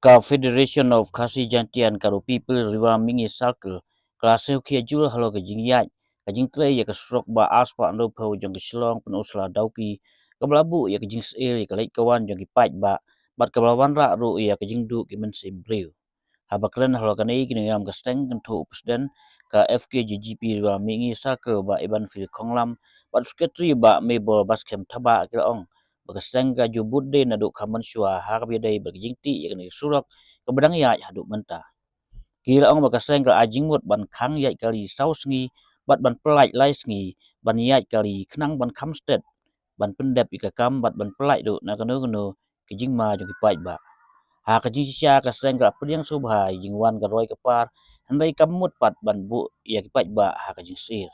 Ka Federation of Khasi Jantian Karo People Riwa Mingi Circle klase kia jul halo ke jingyat ka jingtle ya ke srok ba aspa ndo phau jong ke slong pen usla dauki ka blabu ya ke jing sel ya ke lait kawan jong ki pait ba bat ka blawan ra ru ya ke jingdu ki men sim briu habakren halo kan ei kini yam ka steng kan thu presiden ka FKGGP Riwa Mingi Circle ba iban fil khonglam bat secretary ba mebo baskem thaba ke ong Bagasengga jubudde naduk kaman shua harbidai berjingti yakni surak kebedang ya haduk mentah. Kira ong bagasengga ajingmut ban kang yai kali sausngi bat ban pelai lai sngi ban yai kali kenang ban kamsted ban pendep ika kam bat ban pelai do nakano kijingma jogi pai ba. Ha kajing sisya kasengga pediang subha jingwan garoi kepar handai kamut pat ban bu ya kipai ba ha kajing sir.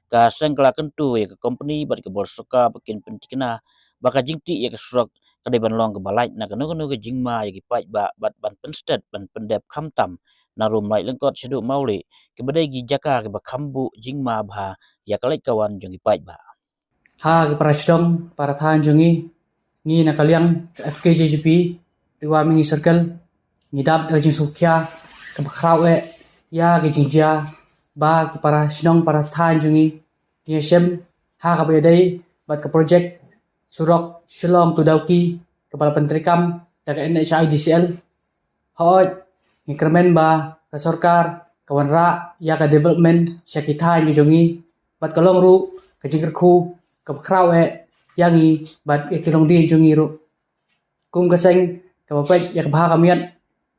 Ka sengkla kentu ya ke company bat ke borsoka bakin pentikna baka jingti ya ke surak kadai ban long ke balai na kanu ke jingma ya ke pai ba bat ban pensted ban pendep kamtam na rum lai lengkot sedu mauli ke badai gi jaka ke bakambu jingma bha ya kalai kawan jong pai ba Ha ki para sidong para than jungi ni nakaliang FKJGP Riwa Mingi Circle ni dap ke jing sukya ke bakrau ya ke jingjia ba ki para sidong para than jungi ki shem ha ka bedai bat ke project surok shilong tudauki kepala pentrikam da ke NHIDCL hoi ni kermen ba ke sorkar kawan ra ya ke development syakitha ni jungi bat kalong ru ke jingker khu ke krau yangi bat kilong din jungi ru kum kaseng ke bapet ya ke baha kamiat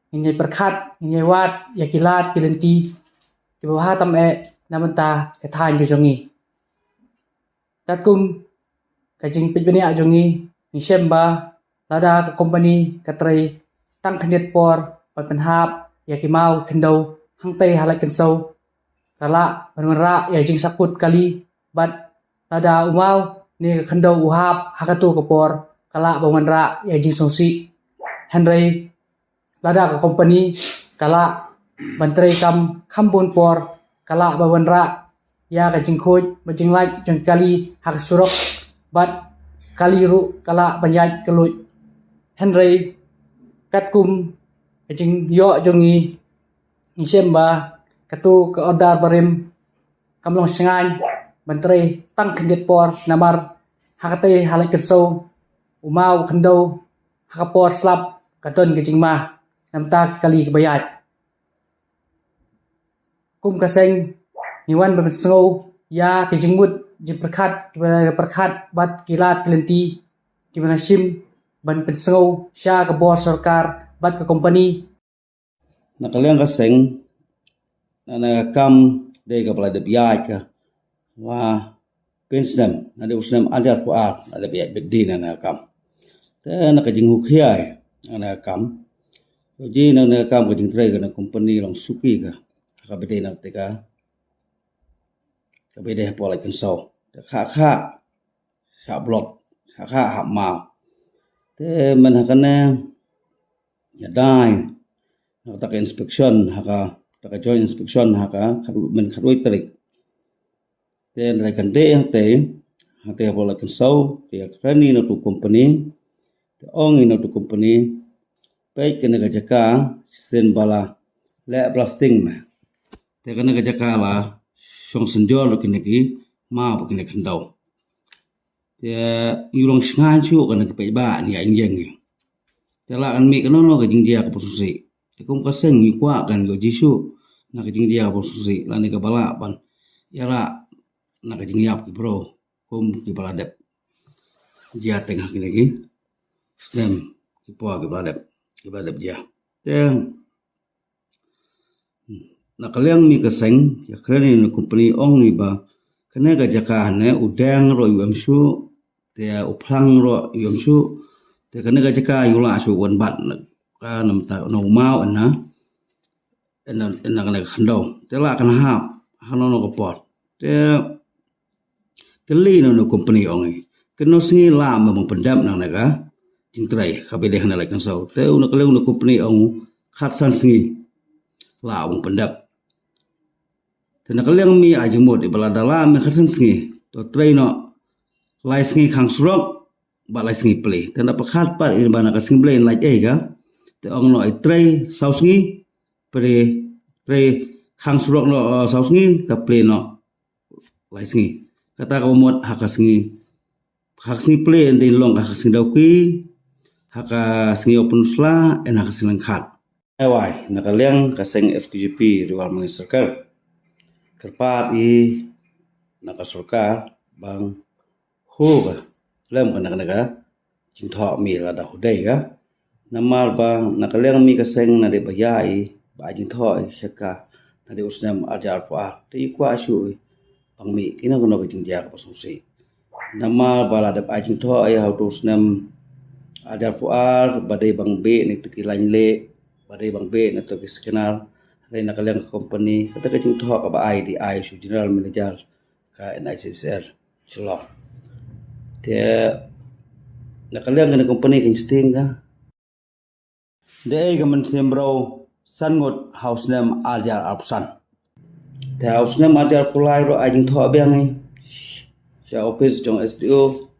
ini perkhat ini wat ya kilat kilenti ke baha tam namenta ke than jungi kat kum ka jing pitbenia jungi ni shemba lada ke company ka trai tang khandet por pat penhap ya ki mau khendau hangtai halai kensau kala banra ya jing sakut kali bat lada umau ni khendau uhap hakatu ke por kala banra ya jing songsi henry lada ke company kala bantrai kam khambun por kala banra ya ka jing khoj bajing lai jang kali hak surok bat kali ru kala banyai keluj henry kat kum jing yo jongi ni shemba katu ke order barim kamlong sengan bantrai tang khandet por namar hakate halai kesau umau khendau hakapor slap katon ke jingma namta kali kebayat kum kaseng niwan babensngau ya ke jingmut jing perkhat bat kilat kelenti gimana sim ban pensengau sya ke bor sarkar bat ke company nakaliang kaseng na kam de ka pala de biya ka wa pensdam na de usnam adar ko na de biya bedin na kam te na ka jing hukhiai na kam ji na kam ka jing trai ka na company long suki ka bedin na te ka bede pola kensau kha sa blok kha hap mau te man hakana ya dai na ta inspection haka ta joint inspection haka men kharoi tarik te lai kan de hate pola kensau te krani no tu company te ong no tu company pe kena ka jaka sen bala le plasting ma te kena ka jaka la song senjol kene ki ma bu kene khendau te yulong sngan chu kene ki pe ba ni ang yeng te la an mi keno no ka jing dia ka posusi te kum ka seng ni kwa kan go jisu na ka jing dia posusi la ni ka bala ban yara na ka jing yap ki bro kum ki bala dep dia tengah kene ki stem ki po ki bala dep dia te nakaliang mi kaseng ya kreni no company ong ni ba kene ka jaka ne udang ro yum su te uplang ro yum su te kene ka jaka yula su wan bat ka nam ta no mau na en kene khando te la kan hap hano no ko pot te keli no company ong ni keno singi la ma pendam nang na ka ting trai ka be de hana la kan sau te no kaliang no company ong khat san singi la pendam te nakaliang mi ajimot ibala dala me khasan singi to trai no lai sngi khang surok ba lai sngi play te na pakhat par in bana ka sing play lai ei ga te ong no ai trei sau sngi pre khang surok no sau sngi ka play no lai sngi kata ka umot haka sngi hak sngi play en din long hak sngi dauki haka sngi open fla en haka sngi khat ai wai nakaliang ka sing FKJP riwal mangi circle kerpat i nakasurka bang hu ga lem ka jing tho mi la da hudai ga namal bang nakaliang mi ka seng na de bayai ba jing tho shaka na de usnam ajar pa te kwa shu bang mi kina kono ka jing ja ka pasungsi namal bala de ba jing tho ai how to usnam ajar puar badai bang be ni tu ki lain le badai bang be na tu ki skenar re nakaliang company kata ka jing tho ka ba ai di ai su general manager ka NICCR Shillong te nakaliang na company kin sting ka de ga man sembro sangot house name aljar option te house name aljar pulai ro ajing tho bang ai sa office jong SDO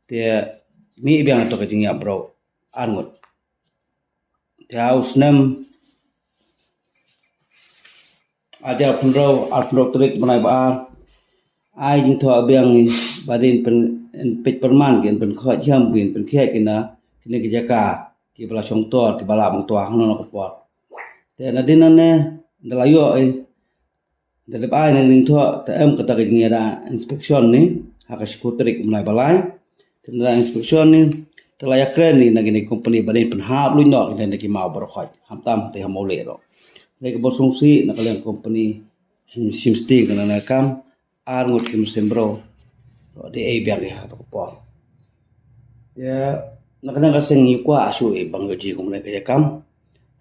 te mi bang to ka jing ya bro angot te house name aljar punro alpro trik banai ba ai jing tho bang badin pen pet perman gen pen kho jam gen pen khe kina kini ki jaka ki bala chong tor ki bala bang tua hano ko pot te na din ne dalayo ai de ai ne ning tho te em kata ki ngira inspection ni haka skutrik mulai balai te na inspection ni te la yakren ni na gini company badin pen hap lu no ne ki mau bar khoi ham tam te ham ole ro ne ki bosung si na kalian company sim sting kana na kam ar ngut kim sembro di ai biar ya to po ya nakana ka sing kwa asu e bang ji kum ne ka kam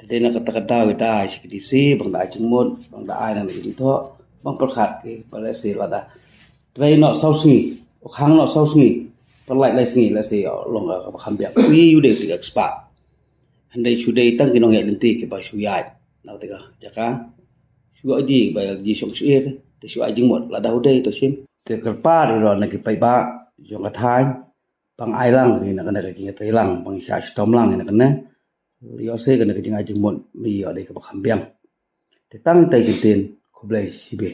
te na kata kata wita CDC bang da jingmon bang da ai na ni to bang prakhat ke pala se la da trai no sau sngi khang no sau sngi palai lai sngi la se long ka kham biak wi yu de ti expert handai chu dei tang ki no he lenti ke ba shu yai na te ka jaka shu aji ba ji song shi te shu ai jingmon la da dei to sim te kerpa ro na ki pai ba jong ka thai bang ai lang ni na kana ka ki tai lang bang sha stom lang ni na kana yo se kana ka jing ai jing mon mi yo de ka kham biang te tang tai ki ten khublai sibe